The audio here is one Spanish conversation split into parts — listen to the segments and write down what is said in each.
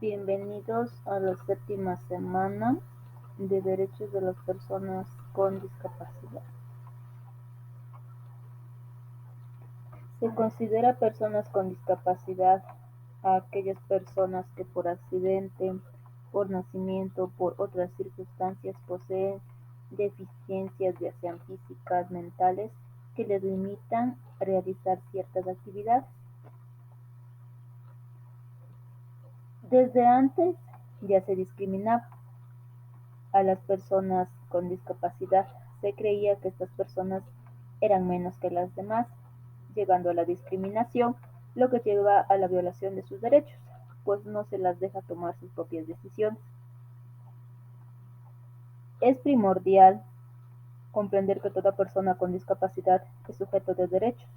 Bienvenidos a la séptima semana de Derechos de las Personas con Discapacidad. Se considera personas con discapacidad a aquellas personas que por accidente, por nacimiento, o por otras circunstancias poseen deficiencias, ya sean físicas, mentales, que les limitan realizar ciertas actividades. Desde antes ya se discriminaba a las personas con discapacidad. Se creía que estas personas eran menos que las demás, llegando a la discriminación, lo que lleva a la violación de sus derechos, pues no se las deja tomar sus propias decisiones. Es primordial comprender que toda persona con discapacidad es sujeto de derechos.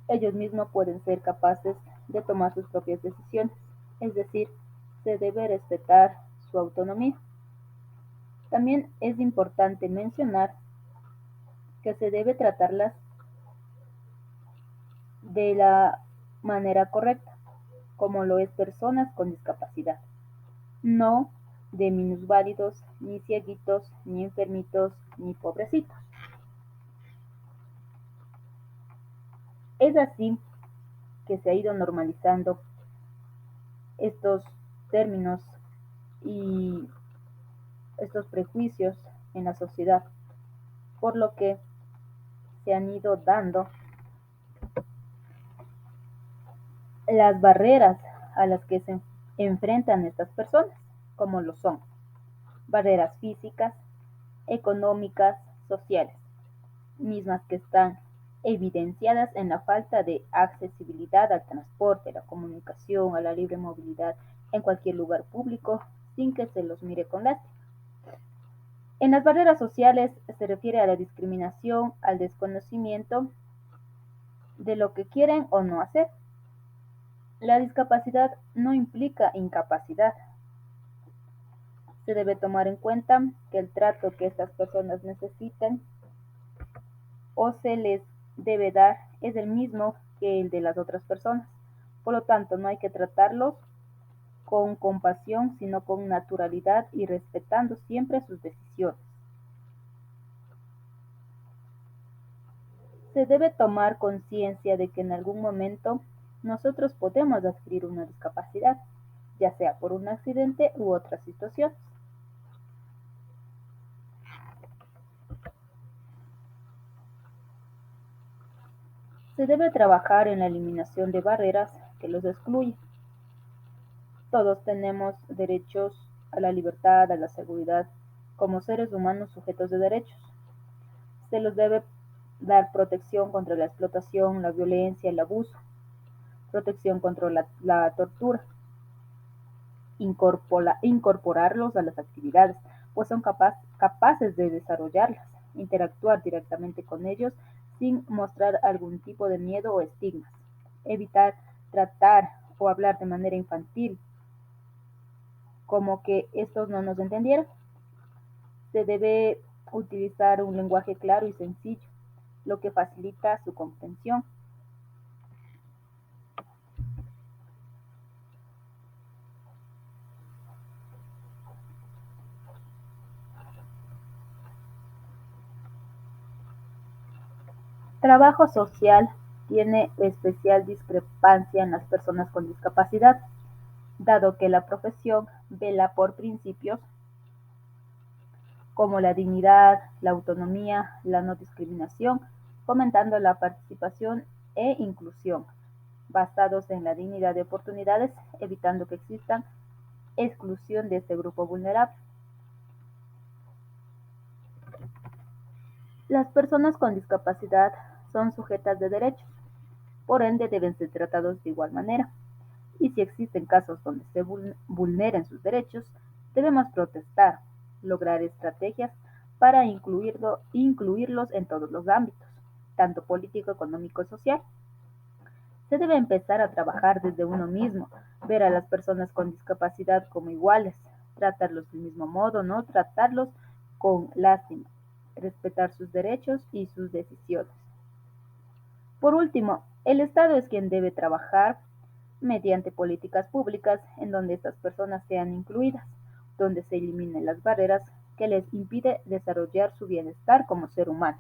Ellos mismos pueden ser capaces de tomar sus propias decisiones, es decir, se debe respetar su autonomía. También es importante mencionar que se debe tratarlas de la manera correcta, como lo es personas con discapacidad, no de minusválidos, ni cieguitos, ni enfermitos, ni pobrecitos. Es así que se ha ido normalizando estos términos y estos prejuicios en la sociedad, por lo que se han ido dando las barreras a las que se enfrentan estas personas, como lo son barreras físicas, económicas, sociales, mismas que están evidenciadas en la falta de accesibilidad al transporte, a la comunicación, a la libre movilidad en cualquier lugar público, sin que se los mire con lástima. En las barreras sociales se refiere a la discriminación, al desconocimiento de lo que quieren o no hacer. La discapacidad no implica incapacidad. Se debe tomar en cuenta que el trato que estas personas necesitan o se les debe dar es el mismo que el de las otras personas. Por lo tanto, no hay que tratarlos con compasión, sino con naturalidad y respetando siempre sus decisiones. Se debe tomar conciencia de que en algún momento nosotros podemos adquirir una discapacidad, ya sea por un accidente u otra situación. Se debe trabajar en la eliminación de barreras que los excluyen. Todos tenemos derechos a la libertad, a la seguridad, como seres humanos sujetos de derechos. Se los debe dar protección contra la explotación, la violencia, el abuso, protección contra la tortura, incorporarlos a las actividades, pues son capaces de desarrollarlas, interactuar directamente con ellos sin mostrar algún tipo de miedo o estigmas, evitar tratar o hablar de manera infantil, como que estos no nos entendieran. Se debe utilizar un lenguaje claro y sencillo, lo que facilita su comprensión. Trabajo social tiene especial discrepancia en las personas con discapacidad, dado que la profesión vela por principios como la dignidad, la autonomía, la no discriminación, fomentando la participación e inclusión, basados en la dignidad de oportunidades, evitando que exista exclusión de este grupo vulnerable. Las personas con discapacidad son sujetas de derechos, por ende deben ser tratados de igual manera. Y si existen casos donde se vulneren sus derechos, debemos protestar, lograr estrategias para incluirlos en todos los ámbitos, tanto político, económico y social. Se debe empezar a trabajar desde uno mismo, ver a las personas con discapacidad como iguales, tratarlos del mismo modo, no tratarlos con lástima, respetar sus derechos y sus decisiones. Por último, el Estado es quien debe trabajar mediante políticas públicas en donde estas personas sean incluidas, donde se eliminen las barreras que les impide desarrollar su bienestar como ser humano.